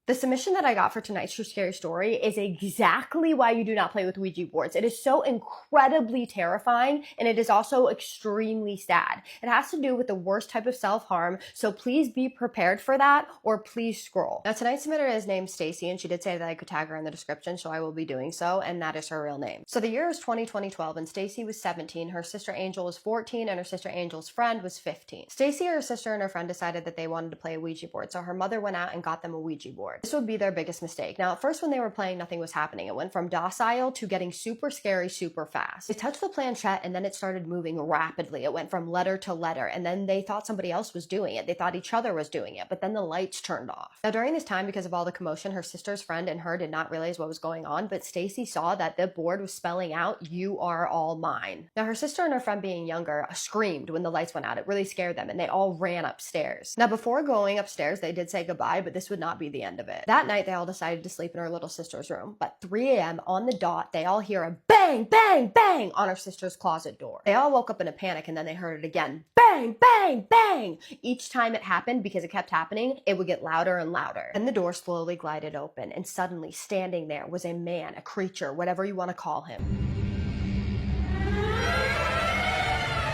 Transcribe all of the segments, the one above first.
The submission that I got for tonight's True Scary Story is exactly why you do not play with Ouija boards. It is so incredibly terrifying, and it is also extremely sad. It has to do with the worst type of self-harm, so please be prepared for that, or please scroll. Now, tonight's submitter is named Stacy, and she did say that I could tag her in the description, so I will be doing so, and that is her real name. So the year is 2012, and Stacy was 17, her sister Angel was 14, and her sister Angel's friend was 15. Stacy, her sister, and her friend decided that they wanted to play a Ouija board, so her mother went out and got them a Ouija board. This would be their biggest mistake. Now, at first when they were playing, nothing was happening. It went from docile to getting super scary super fast. They touched the planchette and then it started moving rapidly. It went from letter to letter, and then they thought somebody else was doing it. They thought each other was doing it, but then the lights turned off. Now, during this time, because of all the commotion, her sister's friend and her did not realize what was going on, but Stacy saw that the board was spelling out, "You are all mine." Now, her sister and her friend, being younger, screamed when the lights went out. It really scared them, and they all ran upstairs. Now, before going upstairs, they did say goodbye, but this would not be the end of it. That night, they all decided to sleep in her little sister's room, but 3 a.m. on the dot, they all hear a bang, bang, bang on her sister's closet door. They all woke up in a panic, and then they heard it again. Bang, bang, bang! Each time it happened, because it kept happening, it would get louder and louder. Then the door slowly glided open, and suddenly, standing there was a man, a creature, whatever you want to call him.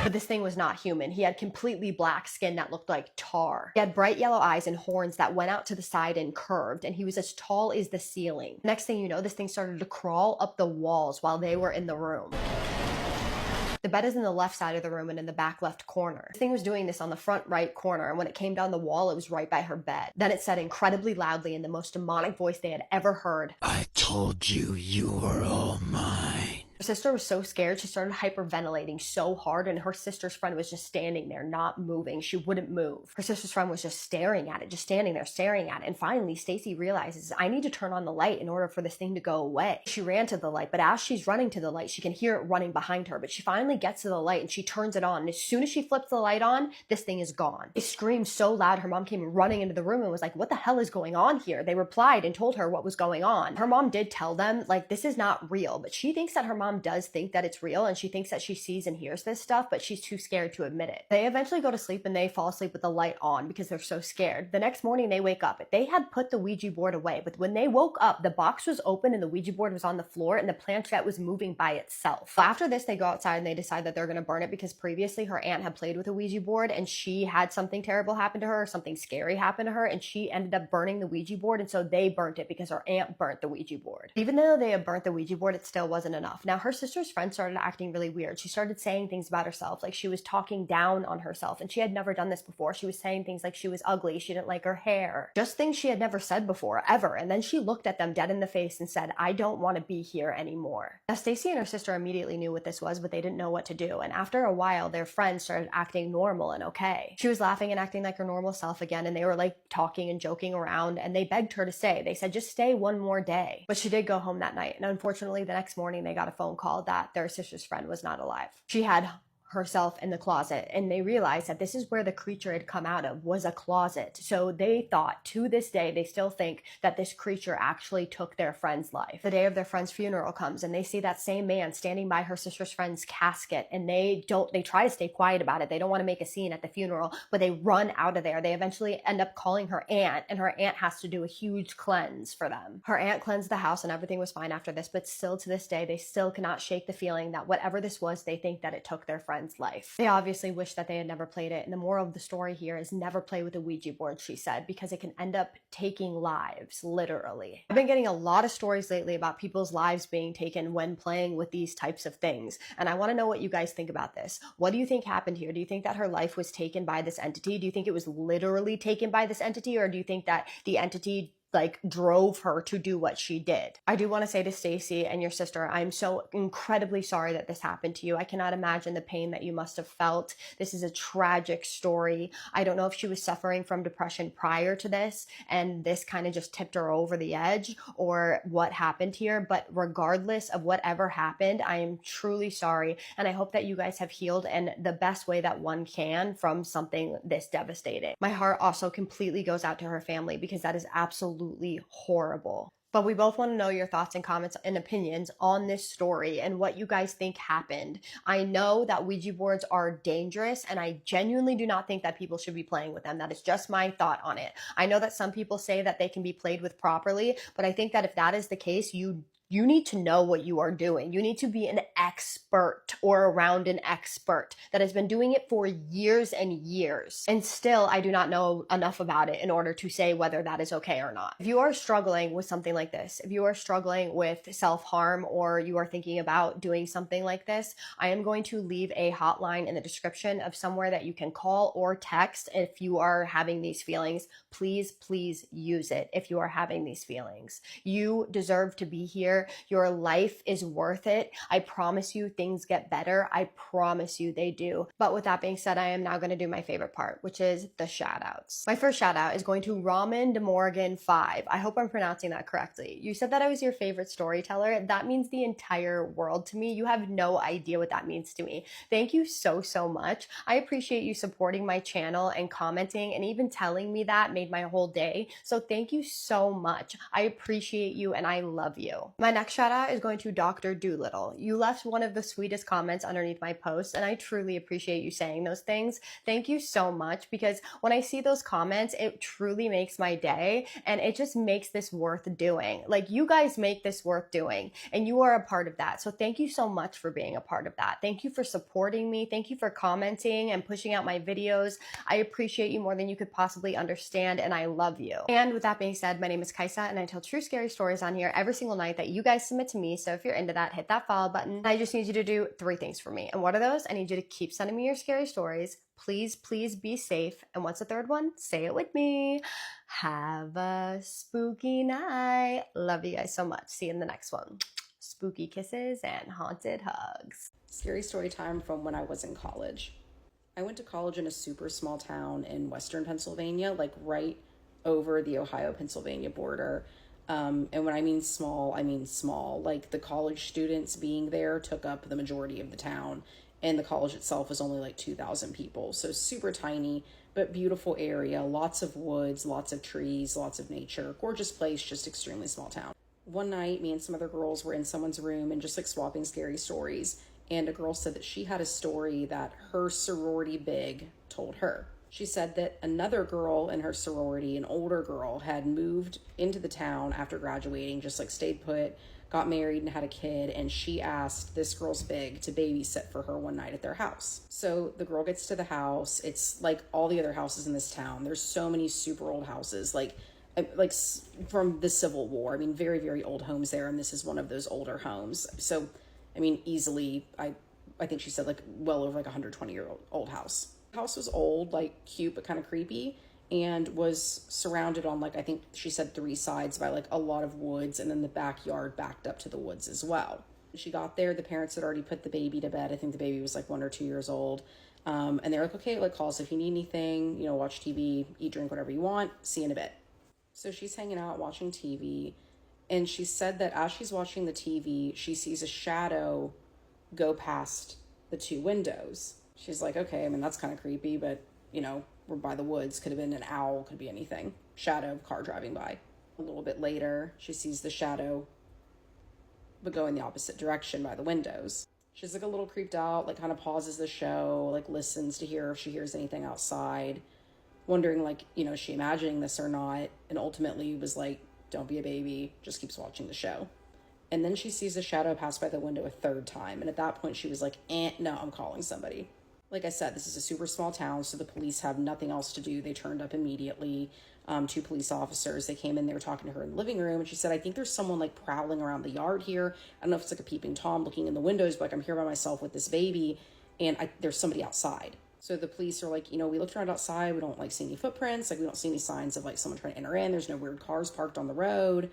But this thing was not human. He had completely black skin that looked like tar. He had bright yellow eyes and horns that went out to the side and curved, and he was as tall as the ceiling. Next thing you know, this thing started to crawl up the walls while they were in the room. The bed is in the left side of the room and in the back left corner. The thing was doing this on the front right corner, and when it came down the wall, it was right by her bed. Then it said incredibly loudly in the most demonic voice they had ever heard, "I told you you were all mine." Her sister was so scared, she started hyperventilating so hard, and her sister's friend was just standing there, not moving. She wouldn't move. Her sister's friend was just staring at it, just standing there, staring at it. And finally, Stacy realizes, I need to turn on the light in order for this thing to go away. She ran to the light, but as she's running to the light, she can hear it running behind her. But she finally gets to the light and she turns it on. And as soon as she flips the light on, this thing is gone. It screamed so loud, her mom came running into the room and was like, "What the hell is going on here?" They replied and told her what was going on. Her mom did tell them, like, this is not real, but she thinks that her mom does think that it's real, and she thinks that she sees and hears this stuff, but she's too scared to admit it. They eventually go to sleep, and they fall asleep with the light on because they're so scared. The next morning they wake up. They had put the Ouija board away, but when they woke up, the box was open and the Ouija board was on the floor and the planchette was moving by itself. After this, they go outside and they decide that they're going to burn it because previously her aunt had played with a Ouija board and she had something terrible happen to her, or something scary happen to her, and she ended up burning the Ouija board, and so they burnt it because her aunt burnt the Ouija board. Even though they had burnt the Ouija board, it still wasn't enough. Now, her sister's friend started acting really weird. She started saying things about herself, like she was talking down on herself, and she had never done this before. She was saying things like she was ugly, she didn't like her hair, just things she had never said before, ever. And then she looked at them dead in the face and said, "I don't want to be here anymore." Now, Stacy and her sister immediately knew what this was, but they didn't know what to do. And after a while, their friend started acting normal and okay. She was laughing and acting like her normal self again, and they were like talking and joking around, and they begged her to stay. They said, "Just stay one more day." But she did go home that night, and unfortunately the next morning they got a phone call that their sister's friend was not alive. She had herself in the closet, and they realized that this is where the creature had come out of, was a closet. So they thought, to this day, they still think that this creature actually took their friend's life. The day of their friend's funeral comes, and they see that same man standing by her sister's friend's casket, and they try to stay quiet about it. They don't want to make a scene at the funeral, but they run out of there. They eventually end up calling her aunt, and her aunt has to do a huge cleanse for them. Her aunt cleansed the house, and everything was fine after this, but still to this day, they still cannot shake the feeling that whatever this was, they think that it took their friend's life. They obviously wish that they had never played it, and the moral of the story here is never play with a Ouija board, she said, because it can end up taking lives, literally. I've been getting a lot of stories lately about people's lives being taken when playing with these types of things, and I want to know what you guys think about this. What do you think happened here? Do you think that her life was taken by this entity? Do you think it was literally taken by this entity, or do you think that the entity drove her to do what she did? I do want to say to Stacy and your sister, I'm so incredibly sorry that this happened to you. I cannot imagine the pain that you must have felt. This is a tragic story. I don't know if she was suffering from depression prior to this and this kind of just tipped her over the edge, or what happened here, but regardless of whatever happened, I am truly sorry, and I hope that you guys have healed in the best way that one can from something this devastating. My heart also completely goes out to her family because that is absolutely horrible. But we both want to know your thoughts and comments and opinions on this story and what you guys think happened. I know that Ouija boards are dangerous, and I genuinely do not think that people should be playing with them. That is just my thought on it. I know that some people say that they can be played with properly, but I think that if that is the case, you need to know what you are doing. You need to be an expert or around an expert that has been doing it for years and years. And still, I do not know enough about it in order to say whether that is okay or not. If you are struggling with something like this, if you are struggling with self-harm or you are thinking about doing something like this, I am going to leave a hotline in the description of somewhere that you can call or text if you are having these feelings. Please, please use it if you are having these feelings. You deserve to be here. Your life is worth it. I promise you things get better. I promise you they do. But with that being said, I am now going to do my favorite part, which is the shout outs. My first shout out is going to Ramen de Morgan 5. I hope I'm pronouncing that correctly. You said that I was your favorite storyteller. That means the entire world to me. You have no idea what that means to me. Thank you so, so much. I appreciate you supporting my channel and commenting, and even telling me that made my whole day. So thank you so much. I appreciate you and I love you. My next shout out is going to Dr. Doolittle. You left one of the sweetest comments underneath my post, and I truly appreciate you saying those things. Thank you so much, because when I see those comments, it truly makes my day, and it just makes this worth doing. Like, you guys make this worth doing, and you are a part of that. So thank you so much for being a part of that. Thank you for supporting me. Thank you for commenting and pushing out my videos. I appreciate you more than you could possibly understand, and I love you. And with that being said, my name is Kaisa, and I tell true scary stories on here every single night that you guys submit to me. So if you're into that, hit that follow button. I just need you to do 3 things for me. And what are those? I need you to keep sending me your scary stories. Please, please be safe. And what's the third one? Say it with me. Have a spooky night. Love you guys so much. See you in the next one. Spooky kisses and haunted hugs. Scary story time from when I was in college. I went to college in a super small town in western Pennsylvania, like right over the Ohio-Pennsylvania border. And when I mean small, I mean small. Like, the college students being there took up the majority of the town, and the college itself was only like 2,000 people. So super tiny, but beautiful area. Lots of woods, lots of trees, lots of nature. Gorgeous place, just extremely small town. One night, me and some other girls were in someone's room and just like swapping scary stories. And a girl said that she had a story that her sorority big told her. She said that another girl in her sorority, an older girl, had moved into the town after graduating, just like stayed put, got married and had a kid, and she asked this girl's big to babysit for her one night at their house. So the girl gets to the house. It's like all the other houses in this town. There's so many super old houses, like from the Civil War. I mean, very, very old homes there, and this is one of those older homes. So, I mean, easily, I think she said like well over like 120-year-old house. The house was old, like cute, but kind of creepy, and was surrounded on, like, I think she said 3 sides by like a lot of woods, and then the backyard backed up to the woods as well. She got there, the parents had already put the baby to bed. I think the baby was like 1 or 2 years old. And they're like, okay, like, call us if you need anything, you know, watch TV, eat, drink, whatever you want. See you in a bit. So she's hanging out watching TV, and she said that as she's watching the TV, she sees a shadow go past the 2 windows. She's like, okay, I mean, that's kind of creepy, but, you know, we're by the woods. Could have been an owl, could be anything. Shadow, car driving by. A little bit later, she sees the shadow, but go in the opposite direction by the windows. She's like a little creeped out, like kind of pauses the show, like listens to hear if she hears anything outside, wondering, like, you know, is she imagining this or not? And ultimately was like, don't be a baby, just keeps watching the show. And then she sees the shadow pass by the window a 3rd time. And at that point she was like, no, I'm calling somebody. Like I said, this is a super small town, so the police have nothing else to do. They turned up immediately. 2 police officers, they came in, they were talking to her in the living room, and she said, I think there's someone like prowling around the yard here. I don't know if it's like a peeping Tom looking in the windows, but like, I'm here by myself with this baby, and there's somebody outside. So the police are like, you know, we looked around outside, we don't like see any footprints, like we don't see any signs of like someone trying to enter in. There's no weird cars parked on the road.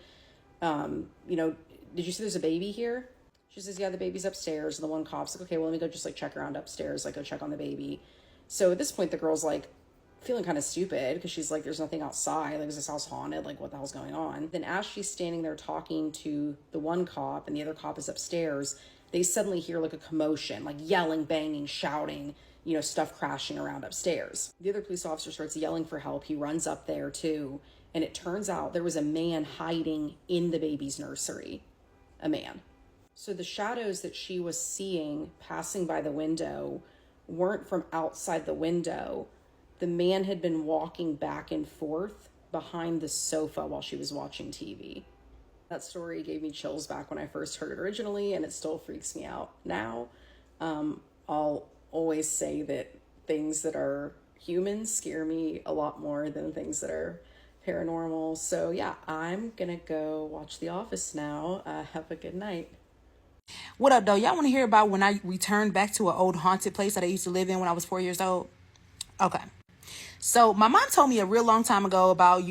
You know, did you see there's a baby here? She says, yeah, the baby's upstairs. And the one cop's like, okay, well, let me go just like check around upstairs, like go check on the baby. So at this point, the girl's like feeling kind of stupid because she's like, there's nothing outside. Like, is this house haunted? Like, what the hell's going on? Then as she's standing there talking to the one cop and the other cop is upstairs, they suddenly hear like a commotion, like yelling, banging, shouting, you know, stuff crashing around upstairs. The other police officer starts yelling for help. He runs up there too. And it turns out there was a man hiding in the baby's nursery. A man. So the shadows that she was seeing passing by the window weren't from outside the window. The man had been walking back and forth behind the sofa while she was watching TV. That story gave me chills back when I first heard it originally, and it still freaks me out now. I'll always say that things that are humans scare me a lot more than things that are paranormal. So yeah, I'm gonna go watch The Office now. Have a good night. What up, though? Y'all want to hear about when I returned back to an old haunted place that I used to live in when I was 4 years old? Okay. So my mom told me a real long time ago about,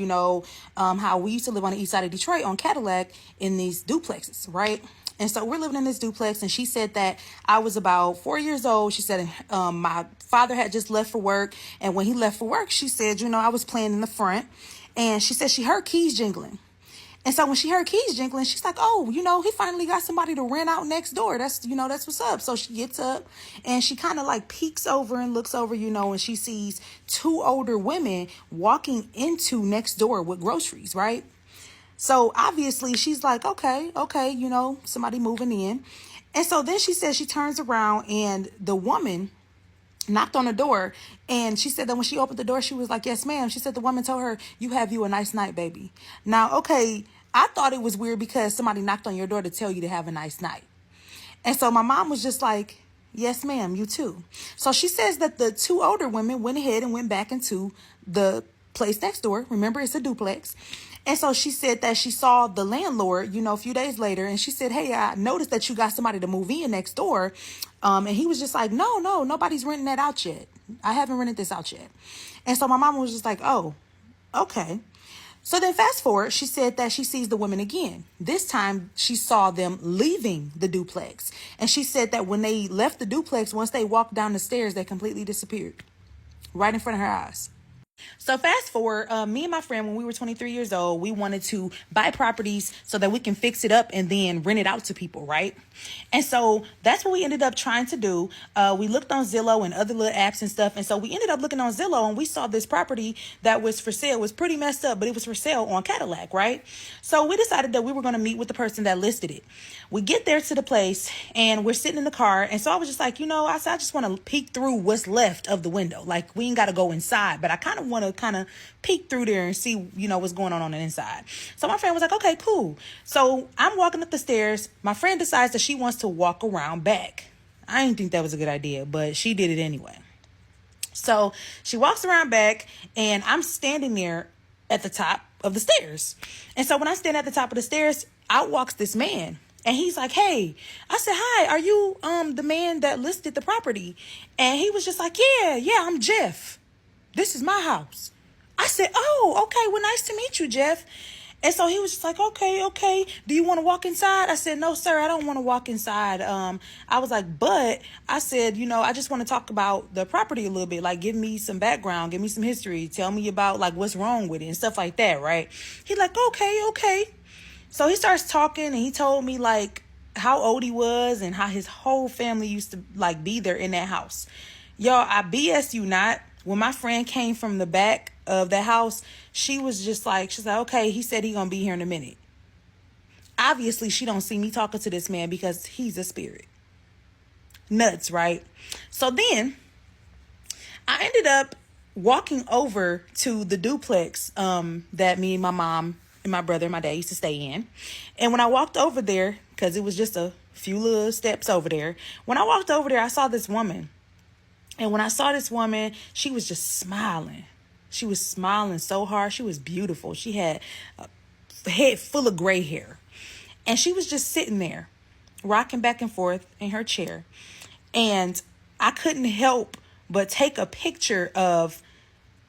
how we used to live on the east side of Detroit on Cadillac in these duplexes, right? And so we're living in this duplex, and she said that I was about 4 years old. She said my father had just left for work, and when he left for work, she said, I was playing in the front, and she said she heard keys jingling. And so when she heard keys jingling, she's like, oh, he finally got somebody to rent out next door. That's what's up. So she gets up and she kind of like peeks over and looks over, and she sees two older women walking into next door with groceries, right? So obviously she's like, okay, somebody moving in. And so then she says she turns around and the woman knocked on the door, and she said that when she opened the door, she was like, yes, ma'am. She said the woman told her, you have you a nice night, baby. Now, okay, I thought it was weird because somebody knocked on your door to tell you to have a nice night. And so my mom was just like, yes, ma'am, you too. So she says that the two older women went ahead and went back into the place next door. Remember, it's a duplex. And so she said that she saw the landlord, a few days later, and she said, hey, I noticed that you got somebody to move in next door. And he was just like, no, nobody's renting that out yet. I haven't rented this out yet. And so my mom was just like, oh, okay. So then fast forward, she said that she sees the women again. This time she saw them leaving the duplex. And she said that when they left the duplex, once they walked down the stairs, they completely disappeared right in front of her eyes. So fast forward, me and my friend, when we were 23 years old, we wanted to buy properties so that we can fix it up and then rent it out to people, right? And so that's what we ended up trying to do. We looked on Zillow and other little apps and stuff. And so we ended up looking on Zillow and we saw this property that was for sale. It was pretty messed up, but it was for sale on Cadillac, right? So we decided that we were going to meet with the person that listed it. We get there to the place and we're sitting in the car. And so I was just like, I said, I just want to peek through what's left of the window. Like, we ain't got to go inside, but I kind of want to peek through there and see, what's going on the inside. So my friend was like, okay, cool. So I'm walking up the stairs. My friend decides that she wants to walk around back. I didn't think that was a good idea, but she did it anyway. So she walks around back and I'm standing there at the top of the stairs. And so when I stand at the top of the stairs, out walks this man. And he's like, hey, I said, hi, are you the man that listed the property? And he was just like, yeah, I'm Jeff. This is my house. I said, oh, okay, well, nice to meet you, Jeff. And so he was just like, okay. Do you want to walk inside? I said, no, sir, I don't want to walk inside. I was like, but I said, I just want to talk about the property a little bit. Like, give me some background, give me some history. Tell me about like what's wrong with it and stuff like that, right? He's like, okay. So he starts talking and he told me like how old he was and how his whole family used to like be there in that house. Y'all, I BS you not. When my friend came from the back of the house, she was like, okay, he said he gonna be here in a minute. Obviously, she don't see me talking to this man because he's a spirit. Nuts, right? So then I ended up walking over to the duplex that me and my mom and my brother and my dad used to stay in. And when I walked over there, because it was just a few little steps over there, when I walked over there, I saw this woman. And when I saw this woman, she was just smiling. She was smiling so hard. She was beautiful. She had a head full of gray hair. And she was just sitting there, rocking back and forth in her chair. And I couldn't help but take a picture of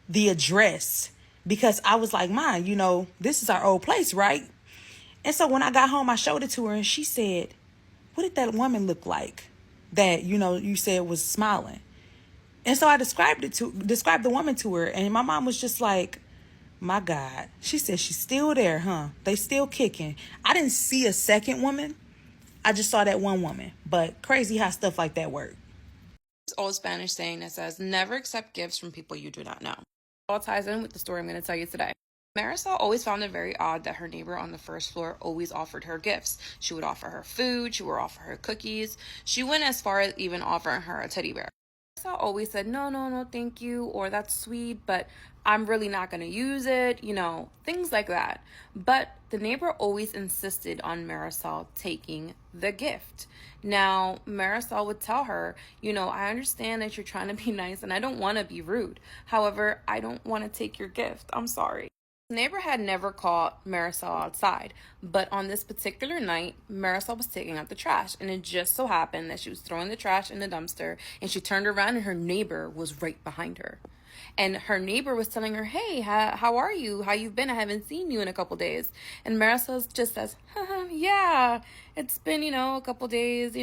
the address because I was like, Ma, this is our old place, right? And so when I got home, I showed it to her and she said, what did that woman look like that, you said was smiling? And so I described the woman to her, and my mom was just like, my God. She said, she's still there, huh? They still kicking. I didn't see a second woman. I just saw that one woman. But crazy how stuff like that work. This old Spanish saying that says, never accept gifts from people you do not know. All ties in with the story I'm going to tell you today. Marisol always found it very odd that her neighbor on the first floor always offered her gifts. She would offer her food, she would offer her cookies. She went as far as even offering her a teddy bear. Marisol always said, no, no, no, thank you, or that's sweet, but I'm really not going to use it, things like that. But the neighbor always insisted on Marisol taking the gift. Now, Marisol would tell her, I understand that you're trying to be nice and I don't want to be rude. However, I don't want to take your gift. I'm sorry. The neighbor had never caught Marisol outside, but on this particular night, Marisol was taking out the trash, and it just so happened that she was throwing the trash in the dumpster, and she turned around and her neighbor was right behind her. And her neighbor was telling her, hey, how are you? How you been? I haven't seen you in a couple days. And Marisol just says, yeah, it's been, a couple days,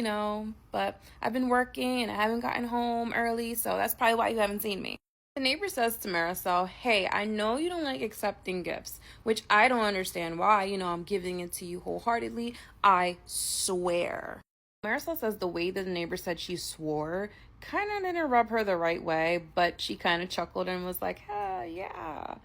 but I've been working and I haven't gotten home early, so that's probably why you haven't seen me. The neighbor says to Marisol, hey, I know you don't like accepting gifts, which I don't understand why. I'm giving it to you wholeheartedly. I swear. Marisol says the way that the neighbor said she swore kind of didn't rub her the right way, but she kind of chuckled and was like, yeah,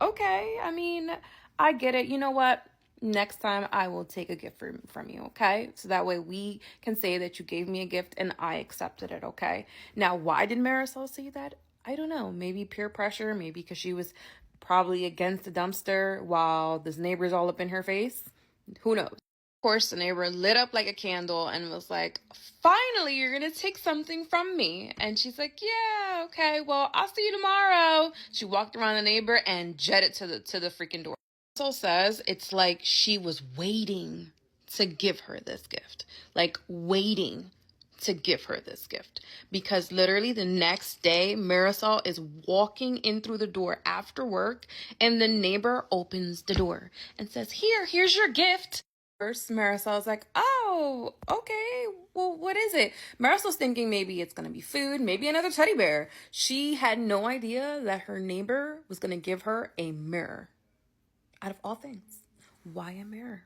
okay. I mean, I get it. You know what? Next time I will take a gift from you, okay? So that way we can say that you gave me a gift and I accepted it, okay? Now, why did Marisol say that? I don't know. Maybe peer pressure, maybe because she was probably against the dumpster while this neighbor's all up in her face. Who knows? Of course, the neighbor lit up like a candle and was like, finally, you're going to take something from me. And she's like, yeah, okay, well, I'll see you tomorrow. She walked around the neighbor and jetted to the freaking door. Marisol says it's like she was waiting to give her this gift, like waiting to give her this gift, because literally the next day Marisol is walking in through the door after work and the neighbor opens the door and says, here's your gift. First, Marisol's like, oh, okay, well, what is it? Marisol's thinking maybe it's going to be food, maybe another teddy bear. She had no idea that her neighbor was going to give her a mirror. Out of all things, why a mirror?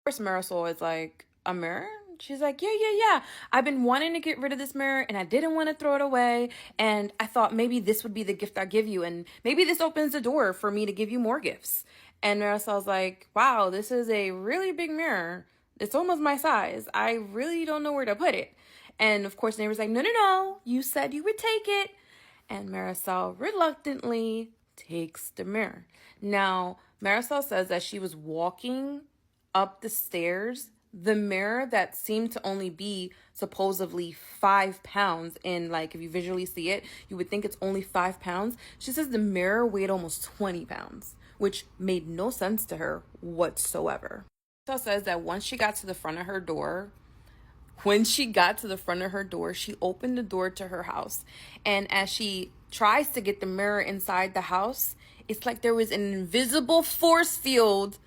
Of course, Marisol is like, a mirror? She's like, yeah. I've been wanting to get rid of this mirror and I didn't want to throw it away. And I thought maybe this would be the gift I give you. And maybe this opens the door for me to give you more gifts. And Marisol's like, wow, this is a really big mirror. It's almost my size. I really don't know where to put it. And of course, the neighbor's like, no. You said you would take it. And Marisol reluctantly takes the mirror. Now, Marisol says that she was walking up the stairs. The mirror that seemed to only be supposedly 5 pounds, and like if you visually see it, you would think it's only 5 pounds. She says the mirror weighed almost 20 pounds, which made no sense to her whatsoever. Marisol says that once she got to the front of her door, she opened the door to her house. And as she tries to get the mirror inside the house, it's like there was an invisible force field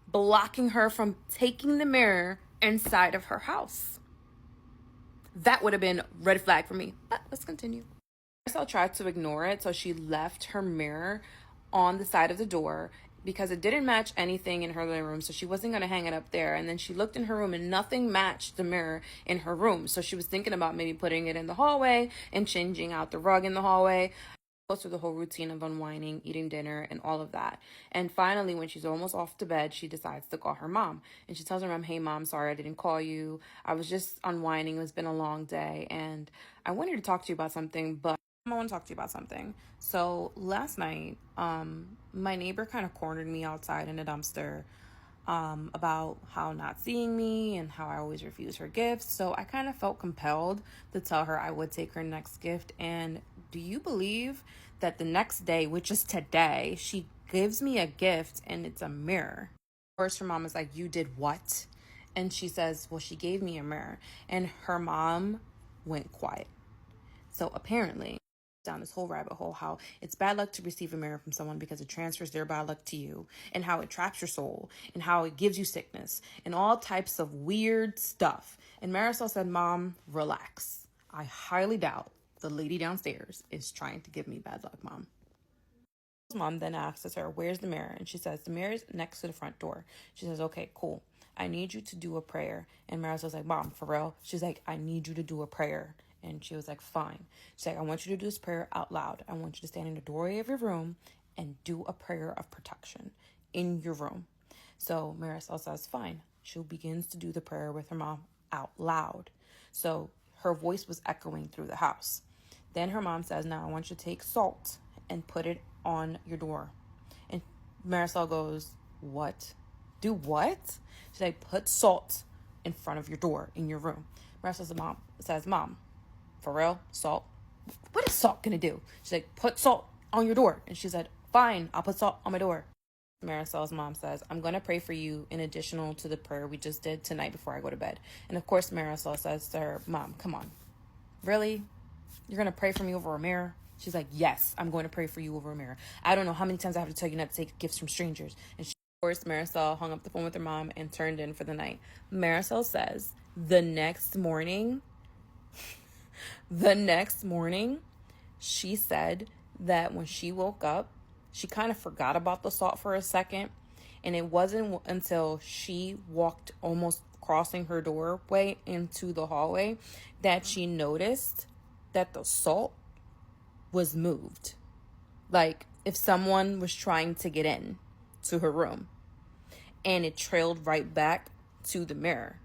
blocking her from taking the mirror inside of her house. That would have been red flag for me, but let's continue. Marisol tried to ignore it, so she left her mirror on the side of the door because it didn't match anything in her living room, so she wasn't going to hang it up there. And then she looked in her room and nothing matched the mirror in her room, so she was thinking about maybe putting it in the hallway and changing out the rug in the hallway. Goes through the whole routine of unwinding, eating dinner, and all of that. And finally, when she's almost off to bed, she decides to call her mom. And she tells her mom, hey, mom, sorry I didn't call you. I was just unwinding. It's been a long day. And I wanted to talk to you about something, but I want to talk to you about something. So last night, my neighbor kind of cornered me outside in a dumpster about how not seeing me and how I always refuse her gifts. So I kind of felt compelled to tell her I would take her next gift. And do you believe that the next day, which is today, she gives me a gift and it's a mirror? First, her mom is like, you did what? And she says, well, she gave me a mirror. And her mom went quiet. So apparently, down this whole rabbit hole, how it's bad luck to receive a mirror from someone because it transfers their bad luck to you, and how it traps your soul, and how it gives you sickness, and all types of weird stuff. And Marisol said, Mom, relax. I highly doubt the lady downstairs is trying to give me bad luck, Mom. Mom then asks her, where's the mirror? And she says, the mirror is next to the front door. She says, okay, cool. I need you to do a prayer. And Marisol's like, Mom, for real? She's like, I need you to do a prayer. And she was like, fine. She's like, I want you to do this prayer out loud. I want you to stand in the doorway of your room and do a prayer of protection in your room. So Marisol says, fine. She begins to do the prayer with her mom out loud. So her voice was echoing through the house. Then her mom says, now I want you to take salt and put it on your door. And Marisol goes, what? Do what? She's like, put salt in front of your door in your room. Marisol says, Mom, for real? Salt? What is salt gonna do? She's like, put salt on your door. And she said, fine, I'll put salt on my door. Marisol's mom says, I'm going to pray for you in additional to the prayer we just did tonight before I go to bed. And of course, Marisol says to her, Mom, come on. Really? You're going to pray for me over a mirror? She's like, yes, I'm going to pray for you over a mirror. I don't know how many times I have to tell you not to take gifts from strangers. And of course, Marisol hung up the phone with her mom and turned in for the night. Marisol says the next morning, she said that when she woke up, she kind of forgot about the salt for a second. And it wasn't until she walked almost crossing her doorway into the hallway that she noticed that the salt was moved. Like if someone was trying to get in to her room, and it trailed right back to the mirror.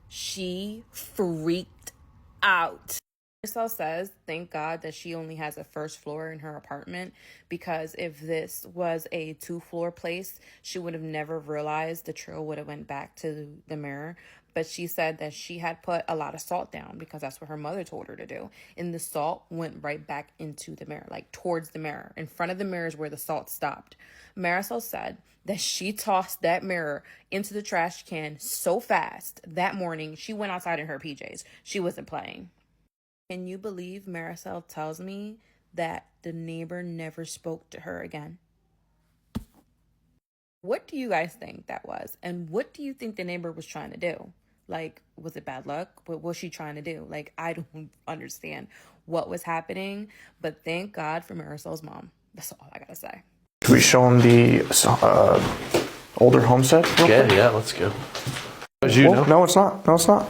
She freaked out. Marisol says, thank God that she only has a first floor in her apartment, because if this was a 2-floor place, she would have never realized the trail would have went back to the mirror. But she said that she had put a lot of salt down because that's what her mother told her to do. And the salt went right back into the mirror, like towards the mirror. In front of the mirror is where the salt stopped. Marisol said that she tossed that mirror into the trash can so fast that morning, she went outside in her PJs. She wasn't playing. Can you believe Marisol tells me that the neighbor never spoke to her again? What do you guys think that was? And what do you think the neighbor was trying to do? Like, was it bad luck? What was she trying to do? Like, I don't understand what was happening, but thank God for Marisol's mom. That's all I gotta say. Can we show them the older homestead? Yeah, let's go. As you know. No, it's not. No, it's not.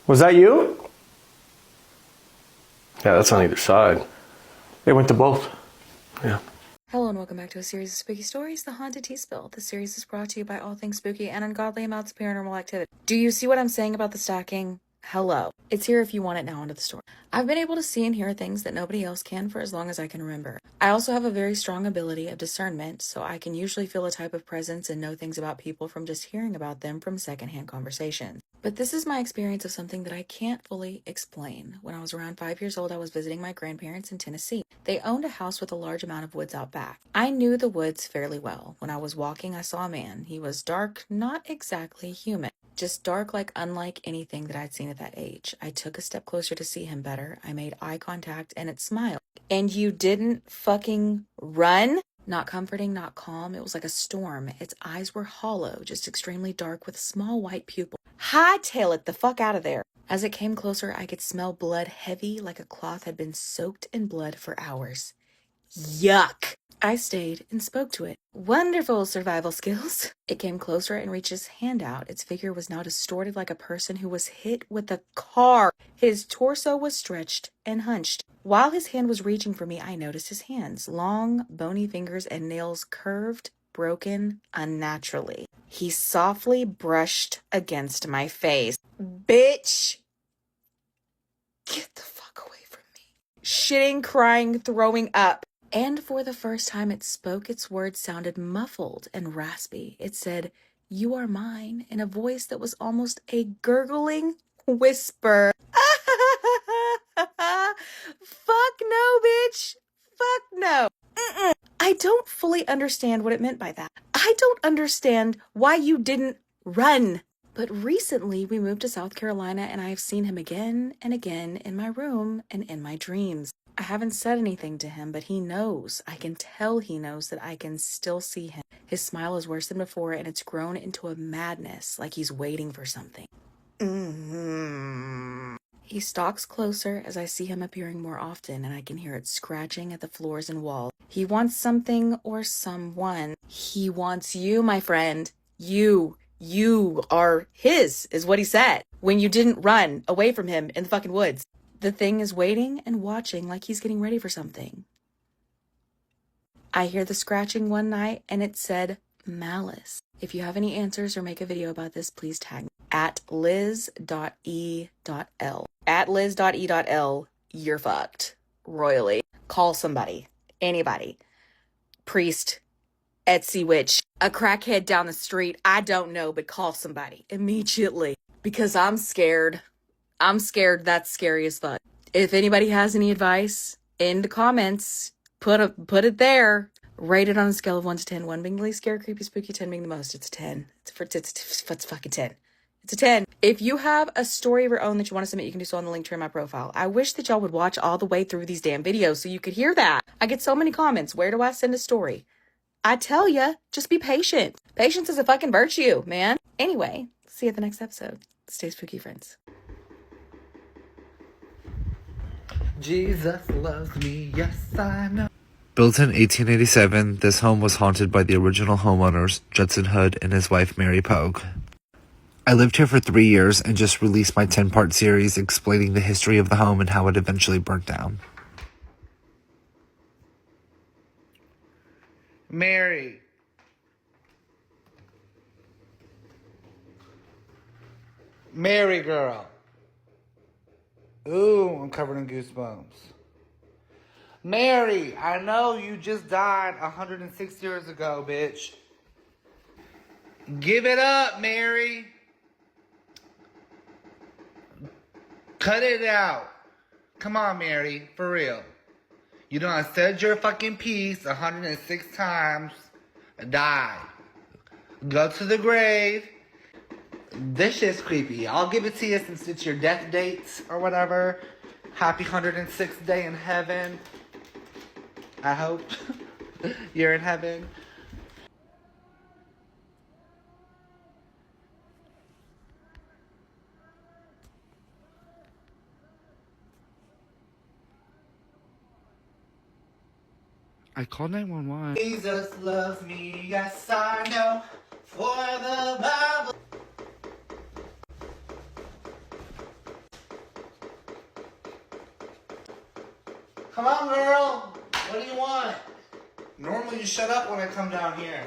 Was that you? Yeah, that's on either side. They went to both. Yeah. Hello and welcome back to a series of spooky stories, The Haunted Tea Spill. This series is brought to you by all things spooky and ungodly amounts of paranormal activity. Do you see what I'm saying about the stacking? Hello. It's here if you want it. Now onto the story. I've been able to see and hear things that nobody else can for as long as I can remember. I also have a very strong ability of discernment, so I can usually feel a type of presence and know things about people from just hearing about them from secondhand conversations. But this is my experience of something that I can't fully explain. When I was around 5 years old, I was visiting my grandparents in Tennessee. They owned a house with a large amount of woods out back. I knew the woods fairly well. When I was walking, I saw a man. He was dark, not exactly human. Just dark, like unlike anything that I'd seen at that age. I took a step closer to see him better. I made eye contact and it smiled. And you didn't fucking run? Not comforting, not calm. It was like a storm. Its eyes were hollow, just extremely dark with small white pupils. Hightail it the fuck out of there. As it came closer, I could smell blood heavy like a cloth had been soaked in blood for hours. Yuck. I stayed and spoke to it. Wonderful survival skills. It came closer and reached his hand out. Its figure was now distorted like a person who was hit with a car. His torso was stretched and hunched. While his hand was reaching for me, I noticed his hands. Long, bony fingers and nails curved, broken, unnaturally. He softly brushed against my face. Bitch! Get the fuck away from me. Shitting, crying, throwing up. And for the first time it spoke, its words sounded muffled and raspy. It said, "You are mine," in a voice that was almost a gurgling whisper. Fuck no, bitch. Fuck no. I don't fully understand what it meant by that. I don't understand why you didn't run. But recently we moved to South Carolina and I have seen him again and again in my room and in my dreams. I haven't said anything to him, but he knows. I can tell he knows that I can still see him. His smile is worse than before, and it's grown into a madness, like he's waiting for something. He stalks closer as I see him appearing more often, and I can hear it scratching at the floors and walls. He wants something or someone. He wants you, my friend. You. You are his, is what he said, when you didn't run away from him in the fucking woods. The thing is waiting and watching like he's getting ready for something. I hear the scratching one night and it said malice. If you have any answers or make a video about this, please tag me at liz.e.l. At liz.e.l, you're fucked. Royally. Call somebody. Anybody. Priest. Etsy witch. A crackhead down the street. I don't know, but call somebody immediately. Because I'm scared. I'm scared. That's scary as fuck. If anybody has any advice in the comments, put it there. Rate it on a scale of 1 to 10. 1 being the least scary, creepy, spooky, 10 being the most. It's a 10. It's fucking 10. It's a 10. If you have a story of your own that you want to submit, you can do so on the link to in my profile. I wish that y'all would watch all the way through these damn videos so you could hear that. I get so many comments. Where do I send a story? I tell ya, just be patient. Patience is a fucking virtue, man. Anyway, see you at the next episode. Stay spooky, friends. Jesus loves me, yes I know. Built in 1887, this home was haunted by the original homeowners, Judson Hood and his wife Mary Pogue. I lived here for 3 years and just released my 10-part series explaining the history of the home and how it eventually burnt down. Mary. Mary girl. Ooh, I'm covered in goosebumps. Mary, I know you just died 106 years ago, bitch. Give it up, Mary. Cut it out. Come on, Mary, for real. You done said your fucking piece 106 times. Die. Go to the grave. This shit's creepy. I'll give it to you since it's your death dates or whatever. Happy 106th day in heaven. I hope you're in heaven. I called 911. Jesus loves me, yes I know, for the Bible. Come on, girl. What do you want? Normally you shut up when I come down here.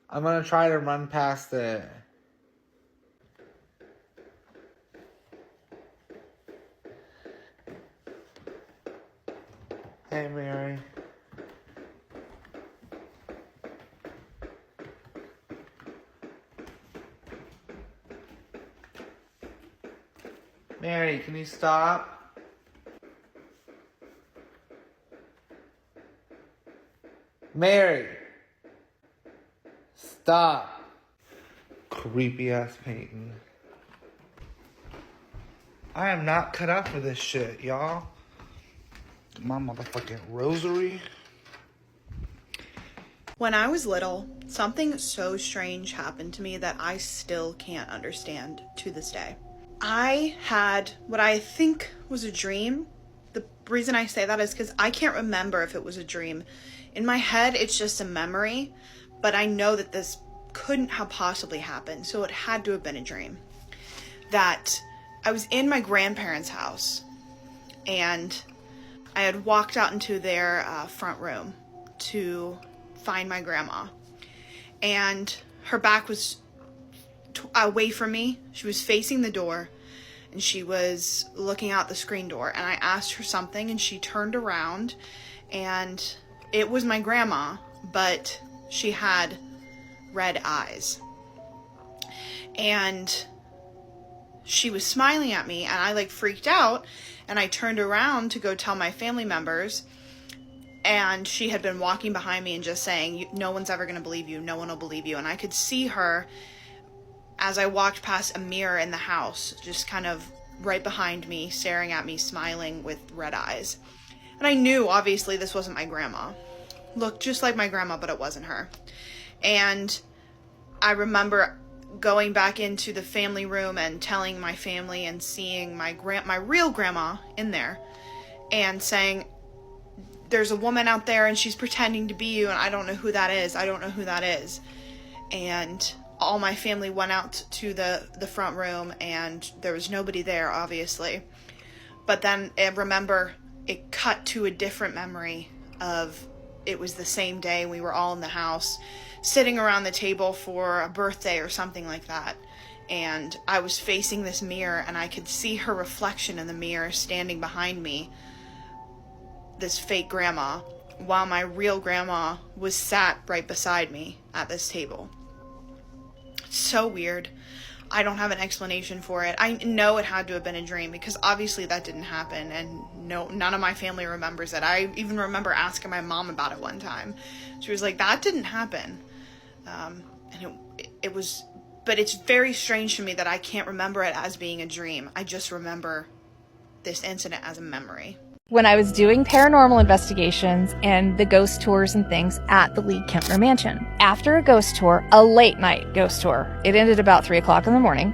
I'm gonna try to run past it. Hey, Mary. Mary, can you stop? Mary. Stop. Creepy ass painting. I am not cut out for this shit, y'all. My motherfucking rosary. When I was little, something so strange happened to me that I still can't understand to this day. I had what I think was a dream. The reason I say that is because I can't remember if it was a dream. In my head, it's just a memory, but I know that this couldn't have possibly happened, so it had to have been a dream. That I was in my grandparents' house, and I had walked out into their front room to find my grandma, and her back was away from me. She was facing the door, and she was looking out the screen door, and I asked her something, and she turned around, and it was my grandma, but she had red eyes, and she was smiling at me, and I freaked out, and I turned around to go tell my family members, and she had been walking behind me and just saying, no one's ever going to believe you, no one will believe you. And I could see her as I walked past a mirror in the house, just kind of right behind me, staring at me, smiling with red eyes. And I knew, obviously, this wasn't my grandma. Looked just like my grandma, but it wasn't her. And I remember going back into the family room and telling my family and seeing my real grandma in there and saying, there's a woman out there and she's pretending to be you, and I don't know who that is. I don't know who that is. And all my family went out to the front room, and there was nobody there, obviously. But then I remember it cut to a different memory of, it was the same day, we were all in the house sitting around the table for a birthday or something like that. And I was facing this mirror, and I could see her reflection in the mirror standing behind me, this fake grandma, while my real grandma was sat right beside me at this table. So weird. I don't have an explanation for it. I know it had to have been a dream, because obviously that didn't happen, and none of my family remembers it. I even remember asking my mom about it one time. She was like, that didn't happen. And it was, but it's very strange to me that I can't remember it as being a dream. I just remember this incident as a memory. When I was doing paranormal investigations and the ghost tours and things at the Lee Kempner Mansion. After a ghost tour, a late night ghost tour, it ended about 3 o'clock in the morning.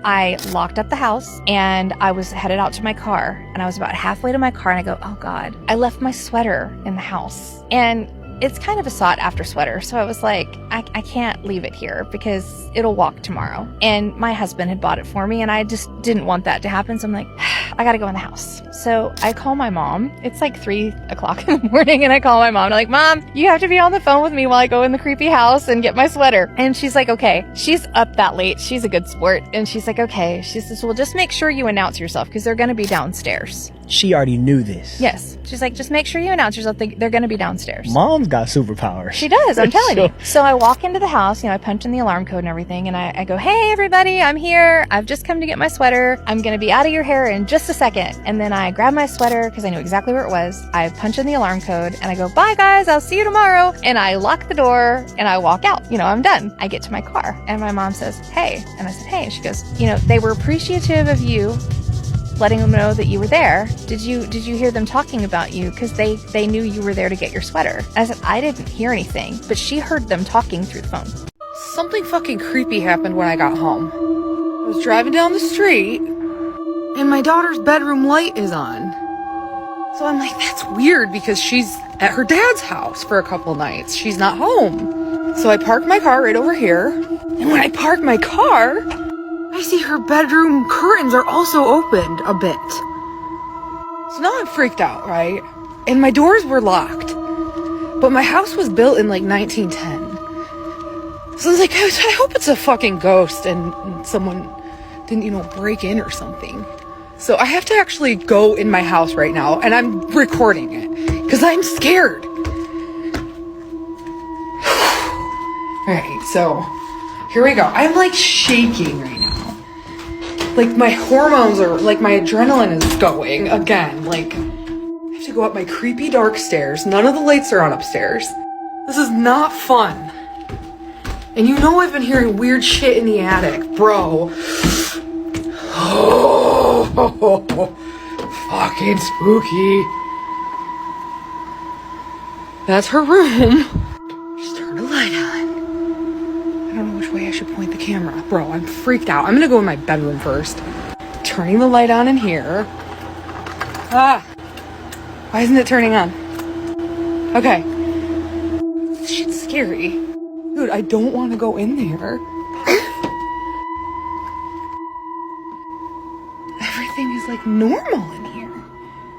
I locked up the house and I was headed out to my car, and I was about halfway to my car and I go, oh God, I left my sweater in the house. And it's kind of a sought after sweater. So I was like, I can't leave it here because it'll walk tomorrow. And my husband had bought it for me, and I just didn't want that to happen. So I'm like, I gotta go in the house. So I call my mom. It's like 3 o'clock in the morning, and I call my mom. And I'm like, Mom, you have to be on the phone with me while I go in the creepy house and get my sweater. And she's like, okay. She's up that late. She's a good sport. And she's like, okay. She says, well, just make sure you announce yourself because they're gonna be downstairs. She already knew this. Yes. She's like, just make sure you announce yourself. They're gonna be downstairs. Mom's got superpowers. She does, I'm telling you. So I walk into the house, I punch in the alarm code and everything, and I go, hey, everybody, I'm here. I've just come to get my sweater. I'm going to be out of your hair in just a second. And then I grab my sweater because I knew exactly where it was. I punch in the alarm code, and I go, bye, guys. I'll see you tomorrow. And I lock the door, and I walk out. I'm done. I get to my car, and my mom says, hey. And I said, hey. And she goes, they were appreciative of you letting them know that you were there. Did you hear them talking about you? Because they knew you were there to get your sweater. And I said, I didn't hear anything, but she heard them talking through the phone. Something fucking creepy happened when I got home. I was driving down the street, and my daughter's bedroom light is on. So I'm like, that's weird, because she's at her dad's house for a couple nights. She's not home. So I parked my car right over here, and when I park my car, I see her bedroom curtains are also opened a bit. So now I'm freaked out, right? And my doors were locked. But my house was built in like 1910. So I was like, I hope it's a fucking ghost and someone didn't, break in or something. So I have to actually go in my house right now, and I'm recording it because I'm scared. Alright, so here we go. I'm like shaking right now. Like my hormones are, like my adrenaline is going again. Like I have to go up my creepy dark stairs. None of the lights are on upstairs. This is not fun. And I've been hearing weird shit in the attic, bro. Oh, fucking spooky. That's her room. Just turn the light on. I don't know which way I should point the camera. Bro, I'm freaked out. I'm gonna go in my bedroom first. Turning the light on in here. Why isn't it turning on? Okay. This shit's scary. Dude, I don't want to go in there. Everything is like normal in here.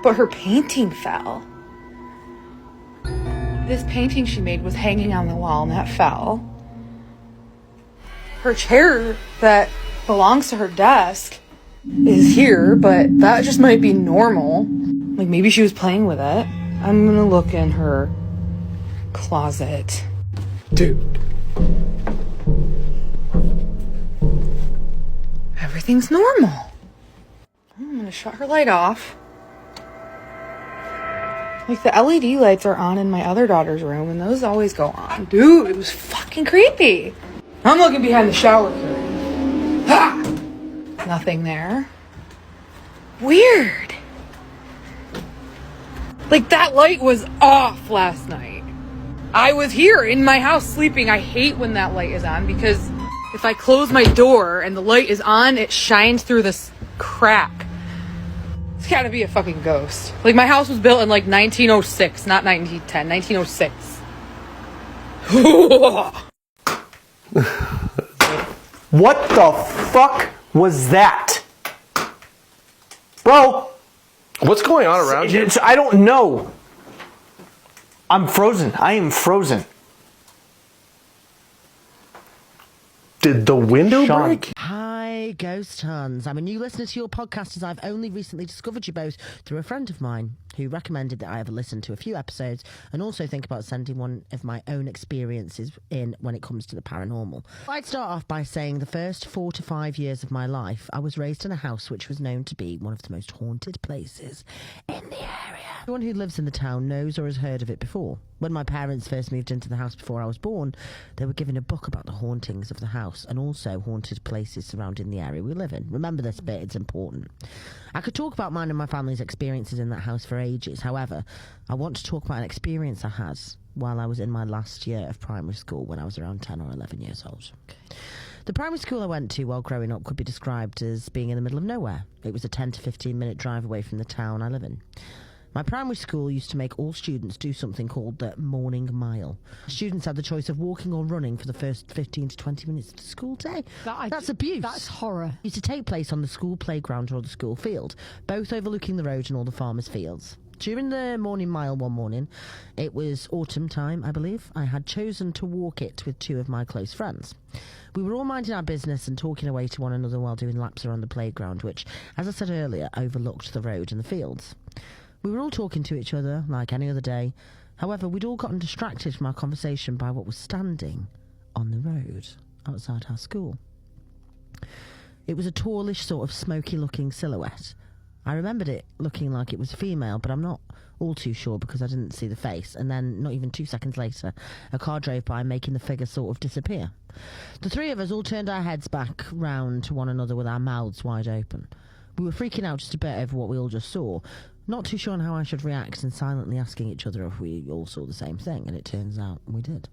But her painting fell. This painting she made was hanging on the wall, and that fell. Her chair that belongs to her desk is here, but that just might be normal. Like maybe she was playing with it. I'm gonna look in her closet. Dude. Everything's normal. I'm gonna shut her light off. Like the LED lights are on in my other daughter's room, and those always go on. Dude, it was fucking creepy. I'm looking behind the shower curtain. Ha! Nothing there. Weird. Like that light was off last night. I was here in my house sleeping. I hate when that light is on because if I close my door and the light is on, it shines through this crack. It's gotta be a fucking ghost. Like, my house was built in, like, 1906, not 1910. 1906. What the fuck was that? Bro! What's going on around you? I don't know. I'm frozen. I am frozen. Did the window Sean. break? Hi, Ghost Huns. I'm a new listener to your podcast as I've only recently discovered you both through a friend of mine who recommended that I have listened to a few episodes and also think about sending one of my own experiences in when it comes to the paranormal. I'd start off by saying the first 4 to 5 years of my life, I was raised in a house which was known to be one of the most haunted places in the area. Everyone who lives in the town knows or has heard of it before. When my parents first moved into the house before I was born, they were given a book about the hauntings of the house and also haunted places surrounding the area we live in. Remember this bit, it's important. I could talk about mine and my family's experiences in that house for ages. However, I want to talk about an experience I had while I was in my last year of primary school when I was around 10 or 11 years old. The primary school I went to while growing up could be described as being in the middle of nowhere. It was a 10 to 15 minute drive away from the town I live in. My primary school used to make all students do something called the morning mile. Students had the choice of walking or running for the first 15 to 20 minutes of the school day. That's abuse. That's horror. It used to take place on the school playground or the school field, both overlooking the road and all the farmers' fields. During the morning mile one morning, it was autumn time, I believe, I had chosen to walk it with 2 of my close friends. We were all minding our business and talking away to one another while doing laps around the playground, which, as I said earlier, overlooked the road and the fields. We were all talking to each other like any other day. However, we'd all gotten distracted from our conversation by what was standing on the road outside our school. It was a tallish, sort of smoky-looking silhouette. I remembered it looking like it was female, but I'm not all too sure because I didn't see the face. And then, not even 2 seconds later, a car drove by, making the figure sort of disappear. The 3 of us all turned our heads back round to one another with our mouths wide open. We were freaking out just a bit over what we all just saw, not too sure on how I should react, and silently asking each other if we all saw the same thing, and it turns out we did.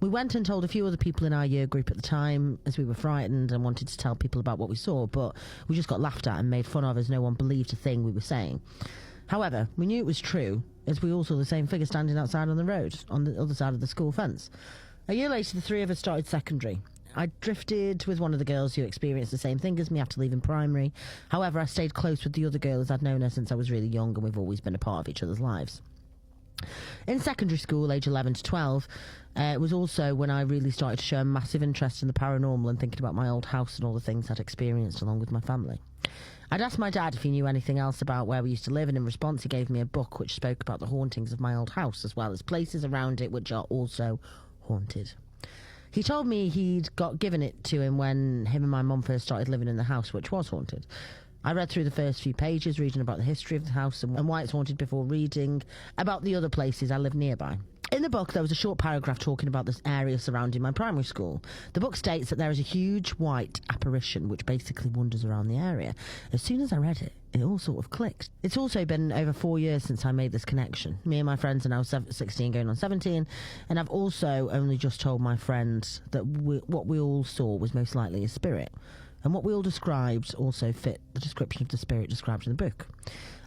We went and told a few other people in our year group at the time, as we were frightened and wanted to tell people about what we saw, but we just got laughed at and made fun of as no one believed a thing we were saying. However, we knew it was true, as we all saw the same figure standing outside on the road, on the other side of the school fence. A year later, the 3 of us started secondary. I drifted with one of the girls who experienced the same thing as me after leaving primary. However, I stayed close with the other girl as I'd known her since I was really young, and we've always been a part of each other's lives. In secondary school, age 11 to 12, it was also when I really started to show a massive interest in the paranormal and thinking about my old house and all the things I'd experienced along with my family. I'd asked my dad if he knew anything else about where we used to live, and in response he gave me a book which spoke about the hauntings of my old house, as well as places around it which are also haunted. He told me he'd given it to him when him and my mum first started living in the house, which was haunted. I read through the first few pages, reading about the history of the house and why it's haunted before reading about the other places I live nearby. In the book, there was a short paragraph talking about this area surrounding my primary school. The book states that there is a huge white apparition which basically wanders around the area. As soon as I read it, it all sort of clicked. It's also been over 4 years since I made this connection. Me and my friends are now 16 going on 17, and I've also only just told my friends that what we all saw was most likely a spirit. And what we all described also fit the description of the spirit described in the book.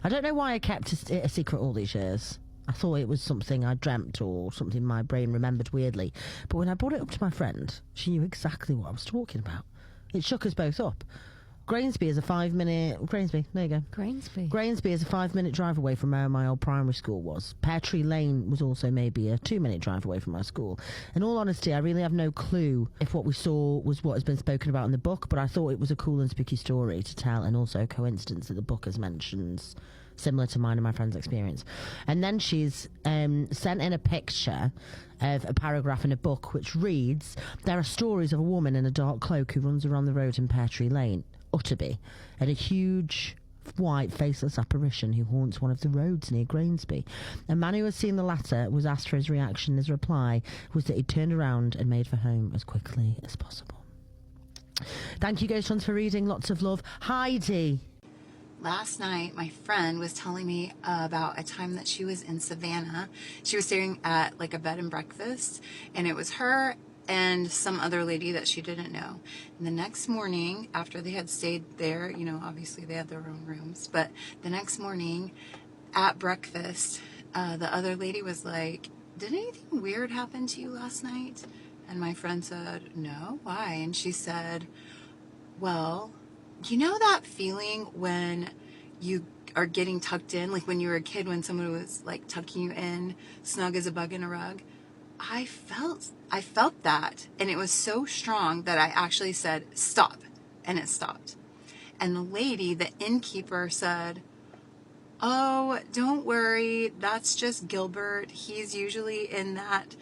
I don't know why I kept it a secret all these years. I thought it was something I dreamt or something my brain remembered weirdly. But when I brought it up to my friend, she knew exactly what I was talking about. It shook us both up. Grangesby is a 5-minute... Grangesby, there you go. Grangesby is a 5-minute drive away from where my old primary school was. Pear Tree Lane was also maybe a 2-minute drive away from my school. In all honesty, I really have no clue if what we saw was what has been spoken about in the book, but I thought it was a cool and spooky story to tell, and also a coincidence that the book has mentions similar to mine and my friend's experience. And then she's sent in a picture of a paragraph in a book which reads, "There are stories of a woman in a dark cloak who runs around the road in Pear Tree Lane, Utterby, and a huge white faceless apparition who haunts one of the roads near Grangesby. A man who has seen the latter was asked for his reaction. His reply was that he turned around and made for home as quickly as possible." Thank you, Ghost Hunters, for reading. Lots of love. Heidi. Last night, my friend was telling me about a time that she was in Savannah. She was staring at like a bed and breakfast, and it was her and some other lady that she didn't know. And the next morning, after they had stayed there, you know, obviously they had their own rooms, but the next morning at breakfast, the other lady was like, did anything weird happen to you last night? And my friend said, no, why? And she said, well, you know that feeling when you are getting tucked in, like when you were a kid, when someone was like tucking you in, snug as a bug in a rug? I felt that, and it was so strong that I actually said, stop, and it stopped. And the lady, the innkeeper, said, oh, don't worry, that's just Gilbert. He's usually in that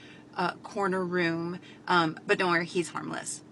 corner room, but don't worry, he's harmless.